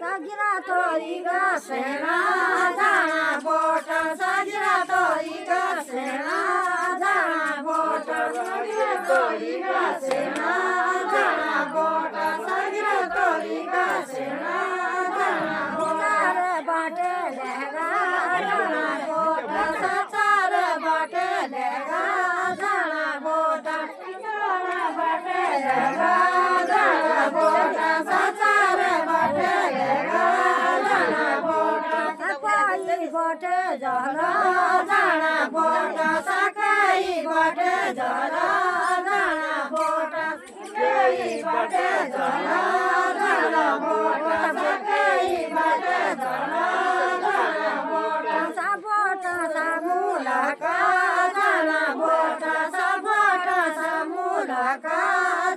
Sagira toriga sena jana bota sagira toriga sena jana bota sagira toriga sena jana bota sagira toriga sena jana bota bate lega jana bota satar bate lega jana bota bate lega jana bota satar bate lega jana bota sakai bate jana jana bota sakai bate jana jana bota sakai bate jana jana bota sakai bate jana jana bota sabota samula ka jana bota sabota samula ka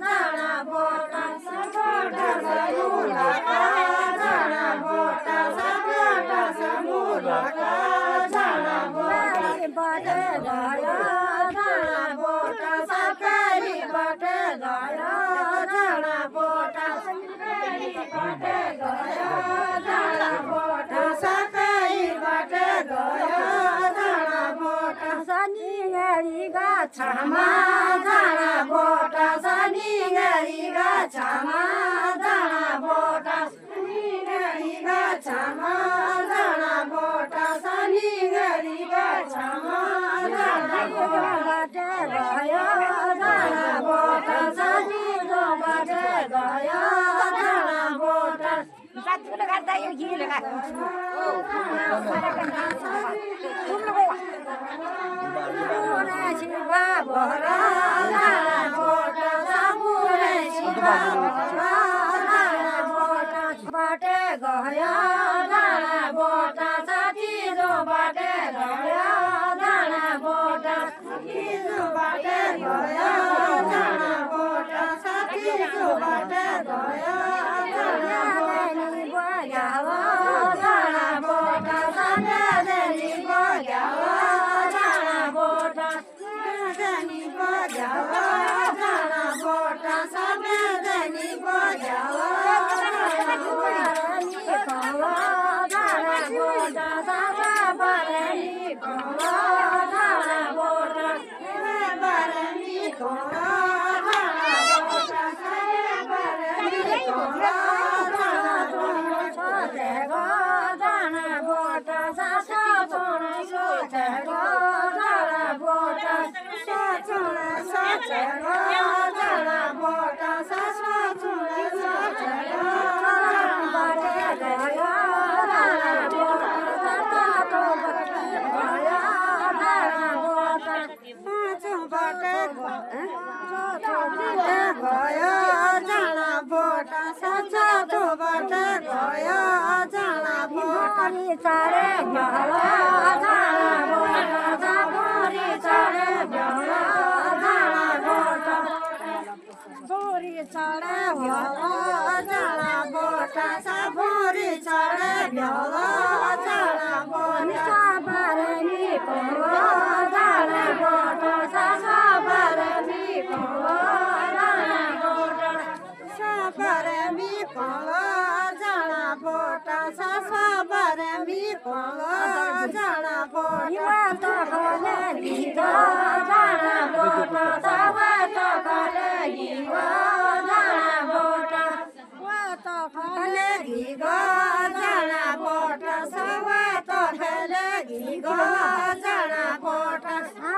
jana bota sabota samula ka jana bota sabota samula ka jana bota bate gaya jana bota sakai bate gaya jana bota sakai bate gaya jana bota sakai bate gaya jana bota sani ngari ga chama jana bota sani ngari ga chama jana bota sani ngari ga chama jana bota sani ngari ga chama jana bota bate gaya jana bota sani go bate gaya jana bota satu kata yang gila kan Shiva Bora Jana Bota Sabure Shiva Bora Jana Bota Bate Gaya Jana Bota Sati Jo Bate Gaya Jana Bota Sati Jo Bate Gaya Jana Bota Sati Jo Bate Gaya Jana Deni Boyawa Jana Bota Sata Deni Boyawa Jana Bota Deni Boyawa Jana Bota Sata Deni Boyawa Jana Bota Sata Barani Kola Jana Bota Barani Kola Jana Bota Sata Barani Kola Jana Bota Sata Jana Bota Jana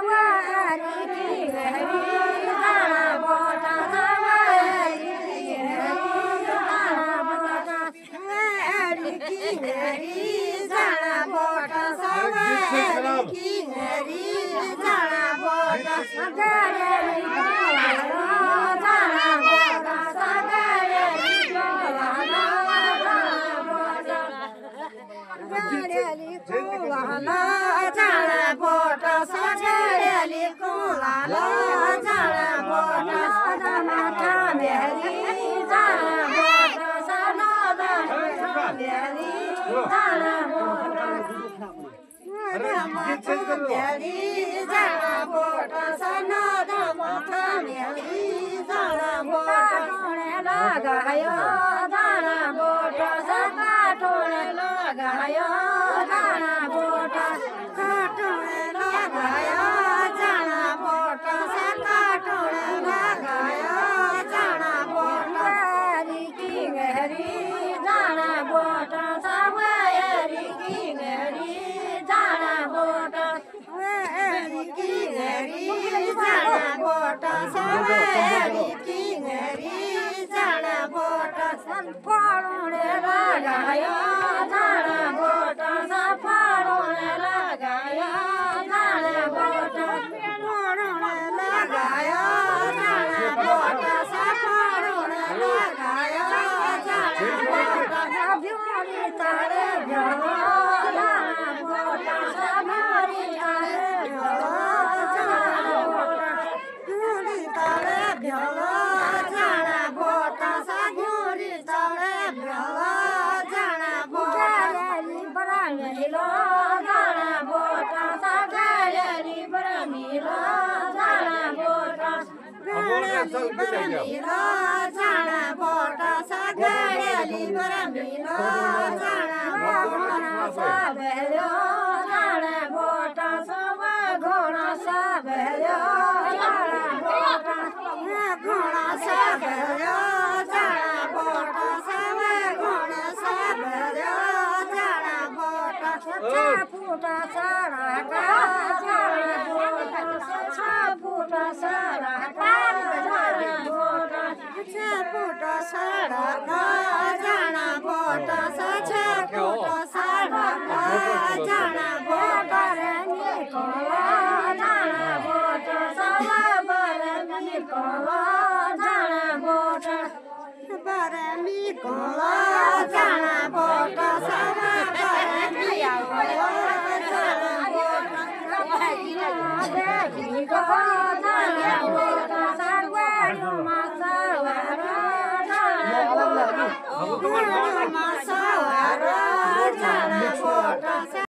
जाना बोटा टोने लगायो जाना बोटा सका टोने लगायो जाना बोटा टोने लगायो जाना बोटा सका टोने लगायो जाना बोटा हरी की गहरी जाना बोटा सवारी की गहरी जाना बोटा हरी की गहरी जाना बोटा सवारी की गहरी जाना बोटा सफारोने लगायो जाना बोटा सफारोने लगायो जाना बोटा सफारोने लगायो जाना बोटा सफारोने लगायो जाना बोटा भ्योरी तारे भ्यो जाना बोटा सफारी तारे भ्यो जाना बोटा भ्योरी तारे भ्यो जाना बोटा सफारी तारे भ्यो जाना बोटा बरामिलो जाना बोटा सगायरी बरामिलो जाना बोटा बरामिलो जाना बोटा सगायरी बरामिलो जाना बोटा सबेलो जाना बोटा सब घोड़ा सबेलो जाना बोटा घोड़ा सबेलो जाना बोटा सब घोड़ा सबेलो जाना बोटा फूटा सारा का जाना बोटा फूटा सारा का जाना बोटा फूटा सारा का जाना बोटा फूटा सारा का जाना बोटा रे निकोला जाना बोटा सब बरे निकोला जाना बोटा बरे निकोला जाना बोटा सब बरे निकोला जाना बोटा